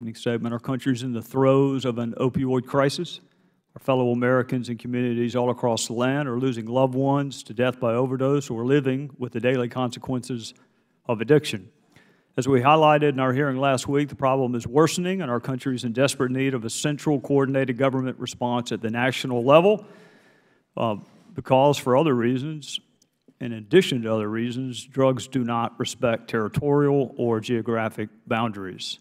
opening statement. Our country is in the throes of an opioid crisis. Our fellow Americans and communities all across the land are losing loved ones to death by overdose or living with the daily consequences of addiction. As we highlighted in our hearing last week, the problem is worsening, and our country is in desperate need of a central, coordinated government response at the national level because, for other reasons, in addition to other reasons, drugs do not respect territorial or geographic boundaries.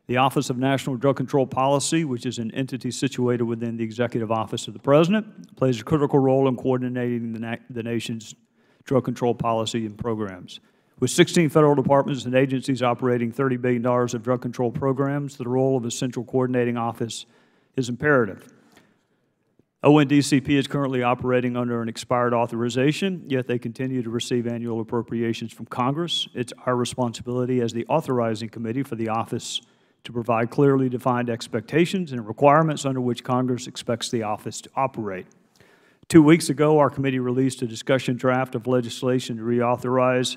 The Office of National Drug Control Policy, which is an entity situated within the Executive Office of the President, plays a critical role in coordinating the nation's drug control policy and programs. With 16 federal departments and agencies operating $30 billion of drug control programs, the role of a central coordinating office is imperative. ONDCP is currently operating under an expired authorization, yet they continue to receive annual appropriations from Congress. It's our responsibility as the authorizing committee for the office to provide clearly defined expectations and requirements under which Congress expects the office to operate. 2 weeks ago, our committee released a discussion draft of legislation to reauthorize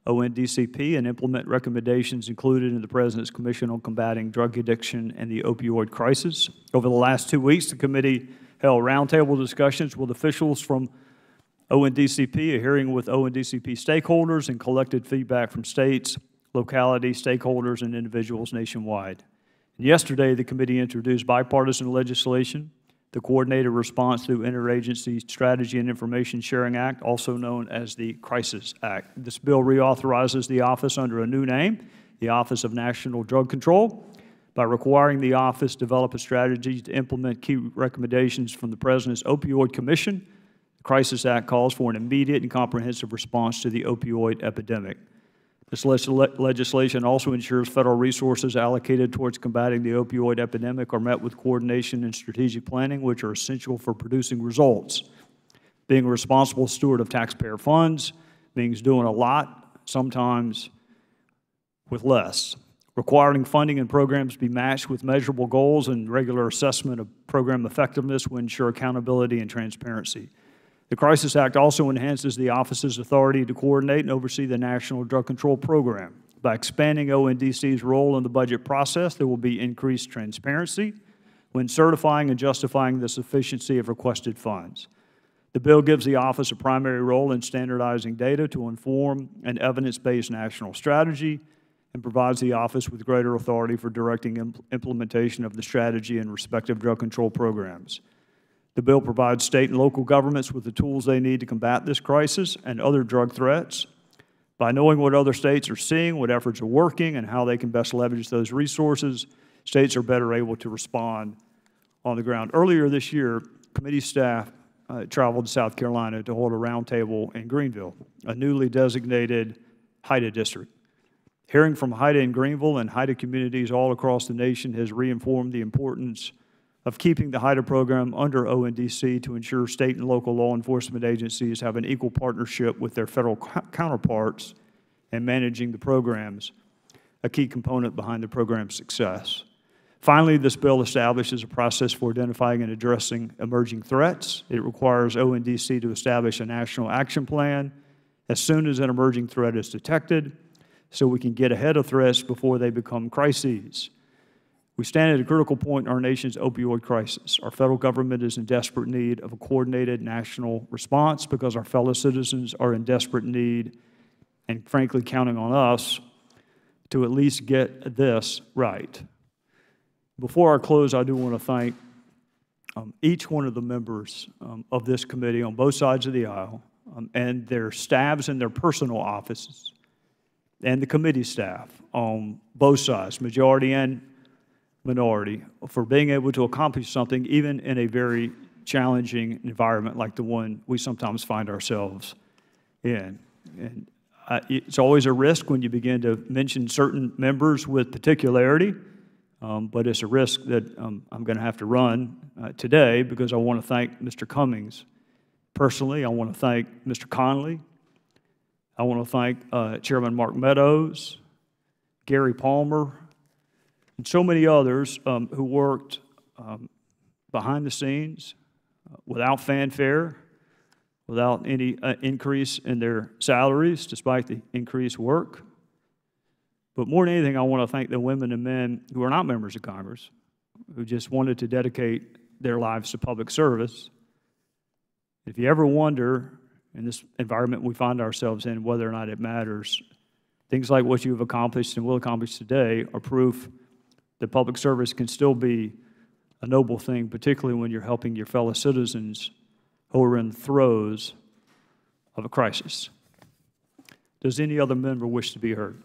ONDCP and implement recommendations included in the President's Commission on Combating Drug Addiction and the Opioid Crisis. Over the last 2 weeks, the committee held roundtable discussions with officials from ONDCP, a hearing with ONDCP stakeholders, and collected feedback from states, localities, stakeholders, and individuals nationwide. And yesterday, the committee introduced bipartisan legislation, the Coordinated Response through Interagency Strategy and Information Sharing Act, also known as the Crisis Act. This bill reauthorizes the office under a new name, the Office of National Drug Control, by requiring the office develop a strategy to implement key recommendations from the President's Opioid Commission. The Crisis Act calls for an immediate and comprehensive response to the opioid epidemic. This legislation also ensures federal resources allocated towards combating the opioid epidemic are met with coordination and strategic planning, which are essential for producing results. Being a responsible steward of taxpayer funds means doing a lot, sometimes with less. Requiring funding and programs be matched with measurable goals and regular assessment of program effectiveness will ensure accountability and transparency. The Crisis Act also enhances the office's authority to coordinate and oversee the National Drug Control Program. By expanding ONDC's role in the budget process, there will be increased transparency when certifying and justifying the sufficiency of requested funds. The bill gives the office a primary role in standardizing data to inform an evidence-based national strategy and provides the office with greater authority for directing implementation of the strategy and respective drug control programs. The bill provides state and local governments with the tools they need to combat this crisis and other drug threats. By knowing what other states are seeing, what efforts are working, and how they can best leverage those resources, states are better able to respond on the ground. Earlier this year, committee staff traveled to South Carolina to hold a roundtable in Greenville, a newly designated HIDA district. Hearing from HIDA in Greenville and HIDA communities all across the nation has reinformed the importance of keeping the HIDA program under ONDC to ensure state and local law enforcement agencies have an equal partnership with their federal counterparts in managing the programs, a key component behind the program's success. Finally, this bill establishes a process for identifying and addressing emerging threats. It requires ONDC to establish a national action plan as soon as an emerging threat is detected so we can get ahead of threats before they become crises. We stand at a critical point in our nation's opioid crisis. Our federal government is in desperate need of a coordinated national response because our fellow citizens are in desperate need and, frankly, counting on us to at least get this right. Before I close, I do want to thank each one of the members of this committee on both sides of the aisle and their staffs and their personal offices and the committee staff on both sides, majority and minority, for being able to accomplish something even in a very challenging environment like the one we sometimes find ourselves in. And it's always a risk when you begin to mention certain members with particularity, but it's a risk that I'm going to have to run today because I want to thank Mr. Cummings personally. I want to thank Mr. Conley. I want to thank Chairman Mark Meadows, Gary Palmer, and so many others who worked behind the scenes without fanfare, without any increase in their salaries despite the increased work. But more than anything, I want to thank the women and men who are not members of Congress, who just wanted to dedicate their lives to public service. If you ever wonder, in this environment we find ourselves in, whether or not it matters, things like what you have accomplished and will accomplish today are proof that public service can still be a noble thing, particularly when you're helping your fellow citizens who are in the throes of a crisis. Does any other member wish to be heard?